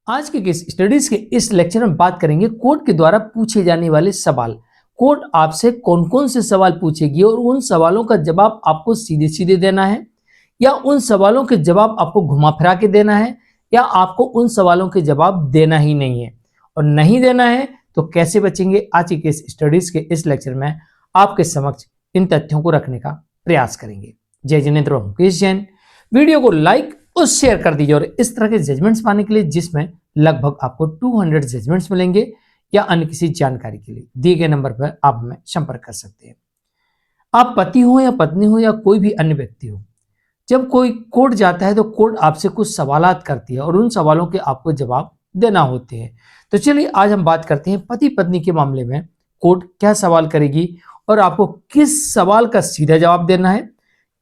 आज के case studies के इस लेक्चर में बात करेंगे कोर्ट के द्वारा पूछे जाने वाले सवाल। कोर्ट आपसे कौन कौन से सवाल पूछेगी और उन सवालों का जवाब आपको सीधे सीधे देना है या उन सवालों के जवाब आपको घुमा फिरा के देना है या आपको उन सवालों के जवाब देना ही नहीं है, और नहीं देना है तो कैसे बचेंगे। आज के केस स्टडीज के इस लेक्चर में आपके समक्ष इन तथ्यों को रखने का प्रयास करेंगे। जय जिनेन्द्र और मुकेश जैन। वीडियो को लाइक और शेयर कर दीजिए और इस तरह के जजमेंट्स पाने के लिए जिसमें लगभग आपको 200 जजमेंट्स मिलेंगे या अन्य किसी जानकारी के लिए दिए गए नंबर पर आप हमें संपर्क कर सकते हैं। आप पति हो या पत्नी हो या कोई भी अन्य व्यक्ति हो, जब कोई कोर्ट जाता है तो कोर्ट आपसे कुछ सवालात करती है और उन सवालों के आपको जवाब देना होते हैं। तो चलिए आज हम बात करते हैं पति पत्नी के मामले में कोर्ट क्या सवाल करेगी और आपको किस सवाल का सीधा जवाब देना है,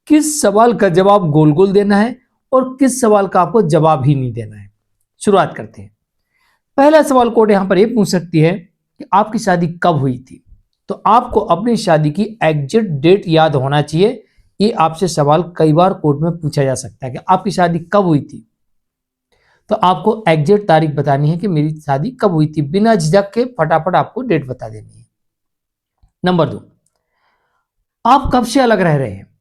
किस सवाल का जवाब गोल गोल देना है और किस सवाल का आपको जवाब ही नहीं देना है। शुरुआत करते हैं। पहला सवाल कोर्ट यहां पर यह पूछ सकती है कि आपकी शादी कब हुई थी। तो आपको अपनी शादी की एग्जैक्ट डेट याद होना चाहिए। ये आपसे सवाल कई बार कोर्ट में पूछा जा सकता है कि आपकी शादी कब हुई थी, तो आपको एग्जैक्ट तारीख बतानी है कि मेरी शादी कब हुई थी। बिना झिझक के फटाफट आपको डेट बता देनी है। नंबर 2, आप कब से अलग रह रहे हैं।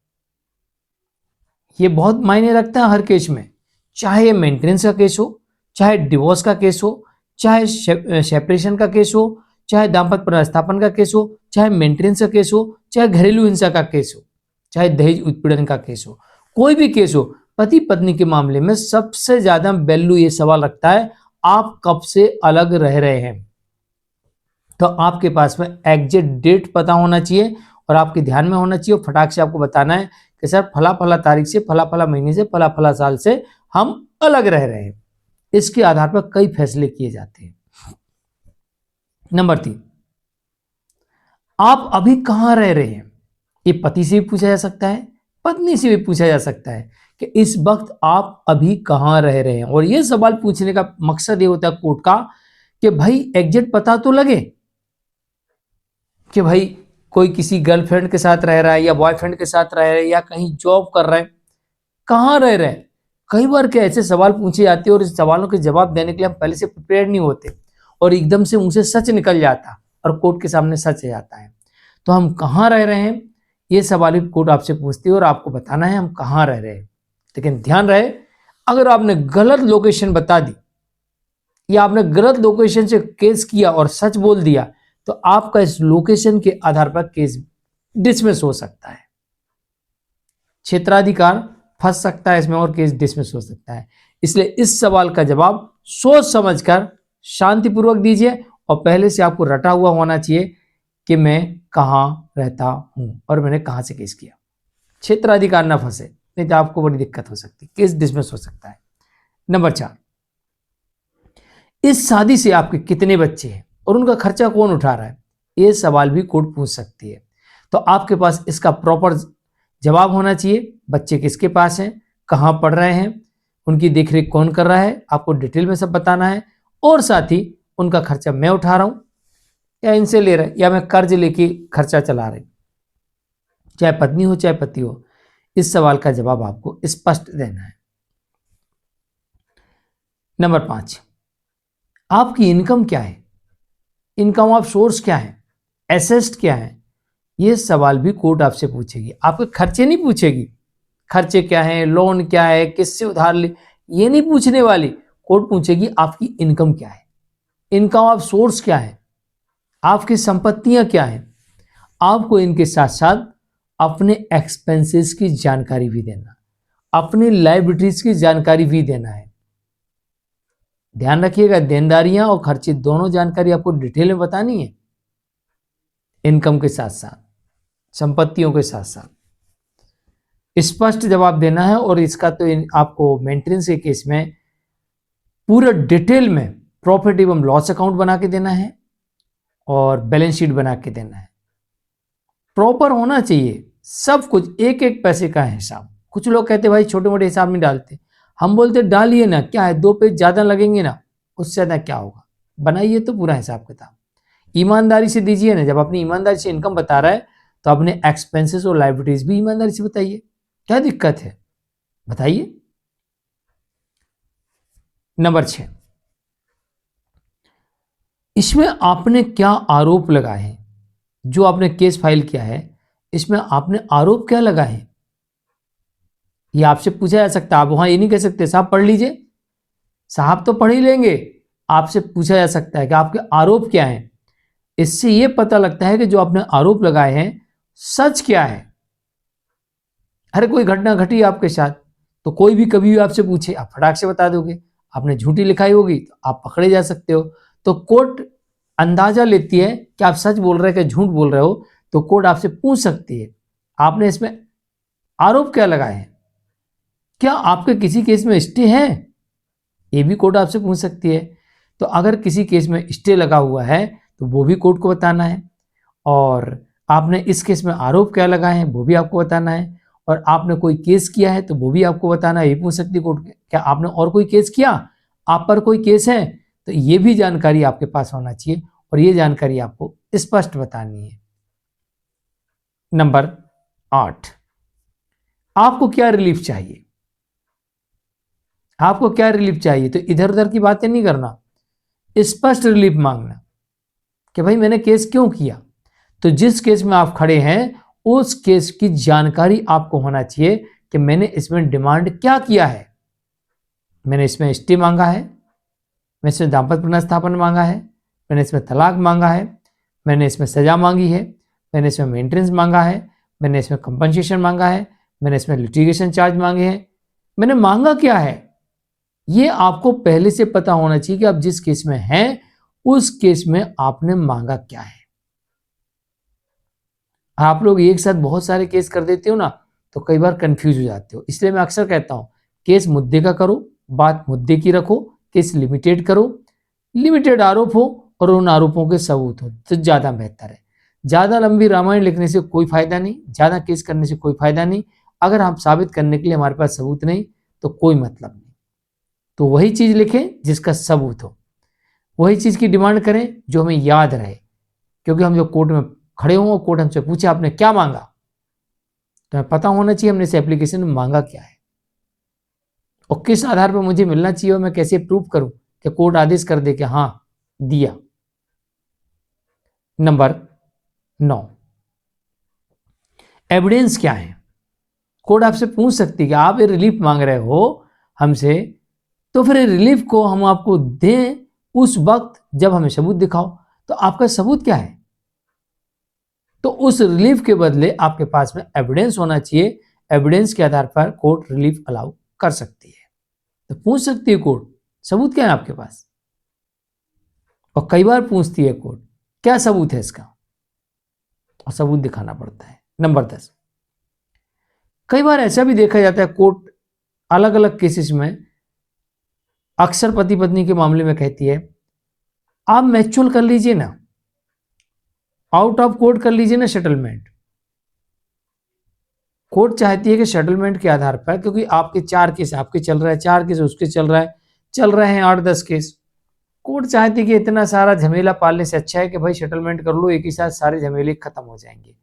ये बहुत मायने रखता है हर केस में, चाहे मेंटेनेंस का केस हो, चाहे डिवोर्स का केस हो, चाहे सेपरेशन का केस हो, चाहे दाम्पत्य पुनर्स्थापन का केस हो, चाहे मेंटेनेंस का केस हो, चाहे घरेलू हिंसा का केस हो, चाहे दहेज उत्पीड़न का केस हो, कोई भी केस हो, पति पत्नी के मामले में सबसे ज्यादा वैल्यू ये सवाल रखता है आप कब से अलग रह रहे हैं। तो आपके पास में एग्जैक्ट डेट पता होना चाहिए और आपके ध्यान में होना चाहिए। फटाक से आपको बताना है कि सर फला फला तारीख से, फला फला महीने से, फला फला साल से हम अलग रह रहे हैं। इसके आधार पर कई फैसले किए जाते हैं। नंबर 3, आप अभी कहां रह रहे हैं। ये पति से भी पूछा जा सकता है, पत्नी से भी पूछा जा सकता है कि इस वक्त आप अभी कहां रह रहे हैं। और यह सवाल पूछने का मकसद ये होता है कोर्ट का कि भाई एग्जैक्ट पता तो लगे कि भाई कोई किसी गर्लफ्रेंड के साथ रह रहा है या बॉयफ्रेंड के साथ रह रहा है या कहीं जॉब कर रहा है, कहां रह रहे हैं। कई बार के ऐसे सवाल पूछे जाते हैं और इस सवालों के जवाब देने के लिए हम पहले से प्रिपेयर नहीं होते और एकदम से मुंह से सच निकल जाता और कोर्ट के सामने सच आ जाता है। तो हम कहां रह रहे हैं ये सवाल भी कोर्ट आपसे पूछती है और आपको बताना है हम कहां रह रहे हैं। लेकिन ध्यान रहे, अगर आपने गलत लोकेशन बता दी या आपने गलत लोकेशन से केस किया और सच बोल दिया तो आपका इस लोकेशन के आधार पर केस डिसमिस हो सकता है, क्षेत्राधिकार फंस सकता है इसमें और केस डिसमिस हो सकता है। इसलिए इस सवाल का जवाब सोच समझकर शांतिपूर्वक दीजिए और पहले से आपको रटा हुआ होना चाहिए कि मैं कहां रहता हूं और मैंने कहां से केस किया। क्षेत्राधिकार ना फंसे, नहीं तो आपको बड़ी दिक्कत हो सकती है, केस डिसमिस हो सकता है। नंबर 4, इस शादी से आपके कितने बच्चे हैं और उनका खर्चा कौन उठा रहा है। यह सवाल भी कोर्ट पूछ सकती है। तो आपके पास इसका प्रॉपर जवाब होना चाहिए। बच्चे किसके पास हैं, कहां पढ़ रहे हैं, उनकी देखरेख कौन कर रहा है, आपको डिटेल में सब बताना है। और साथ ही उनका खर्चा मैं उठा रहा हूं या इनसे ले रहे या मैं कर्ज लेके खर्चा चला रही, चाहे पत्नी हो चाहे पति हो। इस सवाल का जवाब आपको स्पष्ट देना है। नंबर 5, आपकी इनकम क्या है, इनकम ऑफ सोर्स क्या है, एसेट क्या है। यह सवाल भी कोर्ट आपसे पूछेगी। आपके खर्चे नहीं पूछेगी, खर्चे क्या है, लोन क्या है, किससे उधार ले, ये नहीं पूछने वाली। कोर्ट पूछेगी आपकी इनकम क्या है, इनकम ऑफ सोर्स क्या है, आपकी संपत्तियां क्या है। आपको इनके साथ साथ अपने एक्सपेंसेस की जानकारी भी देना, अपनी लायबिलिटीज की जानकारी भी देना है। ध्यान रखिएगा, देनदारियां और खर्चे दोनों जानकारी आपको डिटेल में बतानी है, इनकम के साथ साथ संपत्तियों के साथ साथ स्पष्ट जवाब देना है। और इसका तो आपको मेंटेनेंस के केस में पूरा डिटेल में प्रॉफिट एवं लॉस अकाउंट बना के देना है और बैलेंस शीट बना के देना है। प्रॉपर होना चाहिए सब कुछ, एक एक पैसे का हिसाब। कुछ लोग कहते भाई छोटे मोटे हिसाब नहीं डालते, हम बोलते डालिए ना, क्या है 2 पेज ज्यादा लगेंगे ना, उससे ज्यादा क्या होगा, बनाइए तो पूरा हिसाब किताब ईमानदारी से दीजिए ना। जब अपनी ईमानदारी से इनकम बता रहा है तो अपने एक्सपेंसेस और लायबिलिटीज भी ईमानदारी से बताइए, क्या दिक्कत है, बताइए। नंबर 6, इसमें आपने क्या आरोप लगाए हैं? जो आपने केस फाइल किया है, इसमें आपने आरोप क्या लगाए हैं? ये आपसे पूछा जा सकता है। आप वहां ये नहीं कह सकते साहब पढ़ लीजिए, साहब तो पढ़ ही लेंगे। आपसे पूछा जा सकता है कि आपके आरोप क्या हैं। इससे यह पता लगता है कि जो आपने आरोप लगाए हैं सच क्या है। अरे कोई घटना घटी आपके साथ, तो कोई भी कभी भी आपसे पूछे, आप फटाक से बता दोगे। आपने झूठी लिखाई होगी तो आप पकड़े जा सकते हो। तो कोर्ट अंदाजा लेती है कि आप सच बोल रहे हैं कि झूठ बोल रहे हो, तो कोर्ट आपसे पूछ सकती है आपने इसमें आरोप क्या लगाए हैं। क्या आपके किसी केस में स्टे है, ये भी कोर्ट आपसे पूछ सकती है। तो अगर किसी केस में स्टे लगा हुआ है तो वो भी कोर्ट को बताना है, और आपने इस केस में आरोप क्या लगाए हैं वो भी आपको बताना है, और आपने कोई केस किया है तो वो भी आपको बताना है। ये पूछ सकती है कोर्ट, क्या आपने और कोई केस किया, आप पर कोई केस है, तो ये भी जानकारी आपके पास होना चाहिए, और ये जानकारी आपको स्पष्ट बतानी है। नंबर 8, आपको क्या रिलीफ चाहिए? आपको क्या रिलीफ चाहिए? तो इधर उधर की बातें नहीं करना, स्पष्ट रिलीफ मांगना कि भाई मैंने केस क्यों किया। तो जिस केस में आप खड़े हैं उस केस की जानकारी आपको होना चाहिए कि मैंने इसमें डिमांड क्या किया है। मैंने इसमें स्टे मांगा है, मैंने इसमें दाम्पत्य पुनर्स्थापन मांगा है, मैंने इसमें तलाक मांगा है, मैंने इसमें सजा मांगी है, मैंने इसमें मेंटेनेंस मांगा है, मैंने इसमें कंपनसेशन मांगा है, मैंने इसमें लिटिगेशन चार्ज मांगे हैं। मैंने मांगा क्या है, ये आपको पहले से पता होना चाहिए कि आप जिस केस में हैं उस केस में आपने मांगा क्या है। आप लोग एक साथ बहुत सारे केस कर देते हो ना, तो कई बार कंफ्यूज हो जाते हो। इसलिए मैं अक्सर कहता हूं केस मुद्दे का करो, बात मुद्दे की रखो, केस लिमिटेड करो, लिमिटेड आरोप हो और उन आरोपों के सबूत हो तो ज्यादा बेहतर है। ज्यादा लंबी रामायण लिखने से कोई फायदा नहीं, ज्यादा केस करने से कोई फायदा नहीं। अगर आप साबित करने के लिए हमारे पास सबूत नहीं तो कोई मतलब नहीं। तो वही चीज लिखें जिसका सबूत हो, वही चीज की डिमांड करें जो हमें याद रहे। क्योंकि हम जो कोर्ट में खड़े हों, कोर्ट हमसे पूछे आपने क्या मांगा, तो हमें पता होना चाहिए हमने इस एप्लीकेशन में मांगा क्या है और किस आधार पर मुझे मिलना चाहिए, और मैं कैसे प्रूव करूं कि कोर्ट आदेश कर दे कि हाँ दिया। नंबर 9, एविडेंस क्या है? कोर्ट आपसे पूछ सकती है कि आप ये रिलीफ मांग रहे हो हमसे, तो फिर रिलीफ को हम आपको दें उस वक्त जब हमें सबूत दिखाओ। तो आपका सबूत क्या है? तो उस रिलीफ के बदले आपके पास में एविडेंस होना चाहिए। एविडेंस के आधार पर कोर्ट रिलीफ अलाउ कर सकती है। तो पूछ सकती है कोर्ट सबूत क्या है आपके पास, और कई बार पूछती है कोर्ट क्या सबूत है इसका, और सबूत दिखाना पड़ता है। नंबर 10, कई बार ऐसा भी देखा जाता है कोर्ट अलग अलग केसेस में अक्सर पति पत्नी के मामले में कहती है आप मैच्योर कर लीजिए ना, आउट ऑफ कोर्ट कर लीजिए ना सेटलमेंट। कोर्ट चाहती है कि सेटलमेंट के आधार पर, क्योंकि आपके 4 केस आपके चल रहा है, 4 केस उसके चल रहा है, चल रहे हैं 8-10 केस। कोर्ट चाहती है कि इतना सारा झमेला पालने से अच्छा है कि भाई सेटलमेंट कर लो, एक ही साथ सारे झमेले खत्म हो जाएंगे।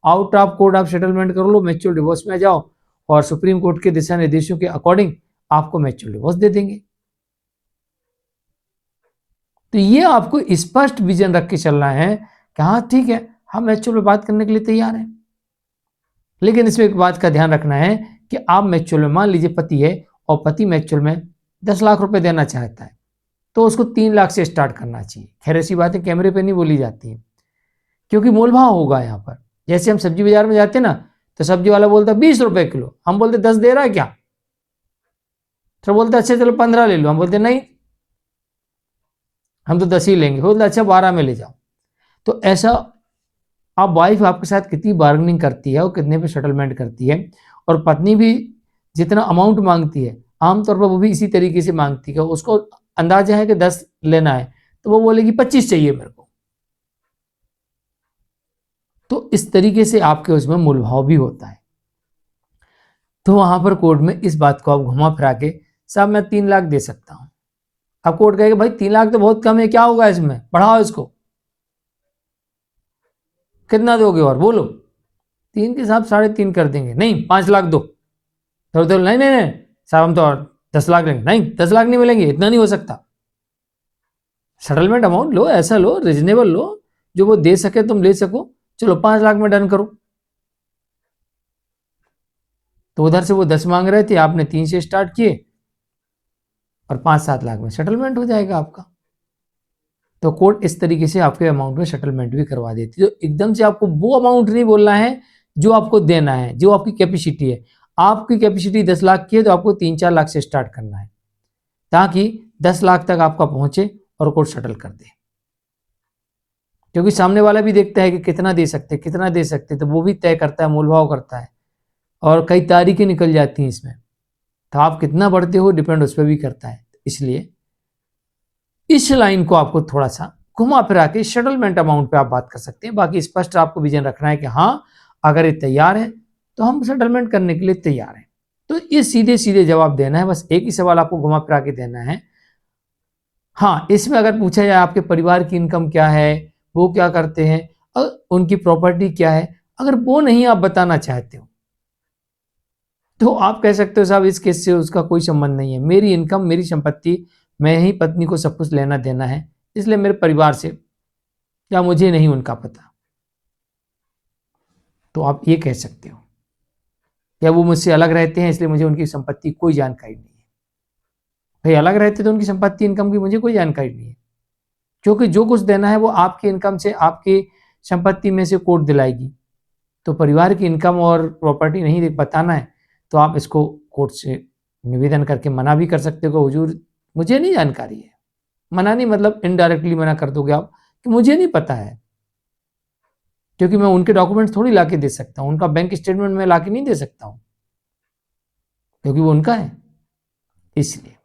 आउट ऑफ कोर्ट आप सेटलमेंट कर लो, मैच्योर डिवोर्स में आ जाओ, और सुप्रीम कोर्ट के दिशा निर्देशों के अकॉर्डिंग आपको मैच्योर डिवोर्स दे देंगे। तो ये आपको स्पष्ट विजन रख के चलना है कि हाँ ठीक है हम मैच्योर में बात करने के लिए तैयार हैं। लेकिन इसमें एक बात का ध्यान रखना है कि आप मैच्योर में, मान लीजिए पति है और पति मैच्योर में 10 लाख रुपए देना चाहता है, तो उसको 3 लाख से स्टार्ट करना चाहिए। खैर ऐसी बातें कैमरे पे नहीं बोली जाती है, क्योंकि मोलभाव होगा यहाँ पर। जैसे हम सब्जी बाजार में जाते ना, तो सब्जी वाला बोलता 20 रुपए किलो, हम बोलते 10 दे रहा है क्या, तो बोलते अच्छा चलो 15 ले लो, हम बोलते नहीं हम तो 10 ही लेंगे, बोलते अच्छा 12 में ले जाओ। तो ऐसा अब वाइफ आपके साथ कितनी बार्गेनिंग करती है और कितने पे सेटलमेंट करती है, और पत्नी भी जितना अमाउंट मांगती है आमतौर पर वो भी इसी तरीके से मांगती है। उसको अंदाजा है कि 10 लेना है तो वो बोलेगी 25 चाहिए मेरे को। तो इस तरीके से आपके उसमें मूलभाव भी होता है। तो वहां पर कोर्ट में इस बात को आप घुमा फिरा के साहब मैं 3 लाख दे सकता हूं, अब कोर्ट कहेगा भाई 3 लाख तो बहुत कम है, क्या होगा इसमें, बढ़ाओ इसको, कितना दोगे और बोलो। 3 के साहब 3.5 कर देंगे, नहीं 5 लाख दो, तो नहीं नहीं नहीं साहब हम तो और 10 लाख लेंगे, नहीं 10 लाख नहीं मिलेंगे, इतना नहीं हो सकता। सेटलमेंट अमाउंट लो, ऐसा लो, रीजनेबल लो, जो वो दे सके तुम ले सको। चलो 5 लाख में डन करो। तो उधर से वो 10 मांग रहे थे, आपने 3 से स्टार्ट किए और 5-7 लाख में सेटलमेंट हो जाएगा आपका। तो कोर्ट इस तरीके से आपके अमाउंट में सेटलमेंट भी करवा देती है। तो एकदम से आपको वो अमाउंट नहीं बोलना है जो आपको देना है, जो आपकी कैपेसिटी है। आपकी कैपेसिटी 10 लाख की है तो आपको 3-4 लाख से स्टार्ट करना है, ताकि 10 लाख तक आपका पहुंचे और कोर्ट सेटल कर दे। क्योंकि सामने वाला भी देखता है कि कितना दे सकते, कितना दे सकते, तो वो भी तय करता है, मोलभाव करता है, और कई तारीखें निकल जाती हैं इसमें। तो आप कितना बढ़ते हो डिपेंड उस पर भी करता है। इसलिए इस लाइन को आपको थोड़ा सा घुमा फिरा के सेटलमेंट अमाउंट पे आप बात कर सकते हैं। बाकी स्पष्ट आपको विजन रखना है कि हाँ, अगर ये तैयार है तो हम सेटलमेंट करने के लिए तैयार हैं। तो ये सीधे सीधे जवाब देना है, बस एक ही सवाल आपको घुमा फिरा के देना है। हाँ, इसमें अगर पूछा जाए आपके परिवार की इनकम क्या है, वो क्या करते हैं और उनकी प्रॉपर्टी क्या है, अगर वो नहीं आप बताना चाहते हो तो आप कह सकते हो साहब इस केस से उसका कोई संबंध नहीं है, मेरी इनकम, मेरी संपत्ति, मैं ही पत्नी को सब कुछ लेना देना है, इसलिए मेरे परिवार से या मुझे नहीं उनका पता। तो आप ये कह सकते हो, या वो मुझसे अलग रहते हैं इसलिए मुझे उनकी संपत्ति कोई जानकारी नहीं है। भाई अलग रहते तो उनकी संपत्ति इनकम की मुझे कोई जानकारी नहीं है, क्योंकि जो कुछ देना है वो आपकी इनकम से, आपकी संपत्ति में से कोर्ट दिलाएगी। तो परिवार की इनकम और प्रॉपर्टी नहीं बताना है तो आप इसको कोर्ट से निवेदन करके मना भी कर सकते हो, हुजूर मुझे नहीं जानकारी है। मना नहीं मतलब इनडायरेक्टली मना कर दोगे आप कि मुझे नहीं पता है, क्योंकि मैं उनके डॉक्यूमेंट्स थोड़ी ला के दे सकता हूँ, उनका बैंक स्टेटमेंट मैं ला के नहीं दे सकता हूँ, क्योंकि वो उनका है। इसलिए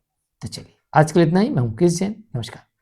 तो चलिए आज के लिए इतना ही। मैं हूँ कृष्ण जैन, नमस्कार।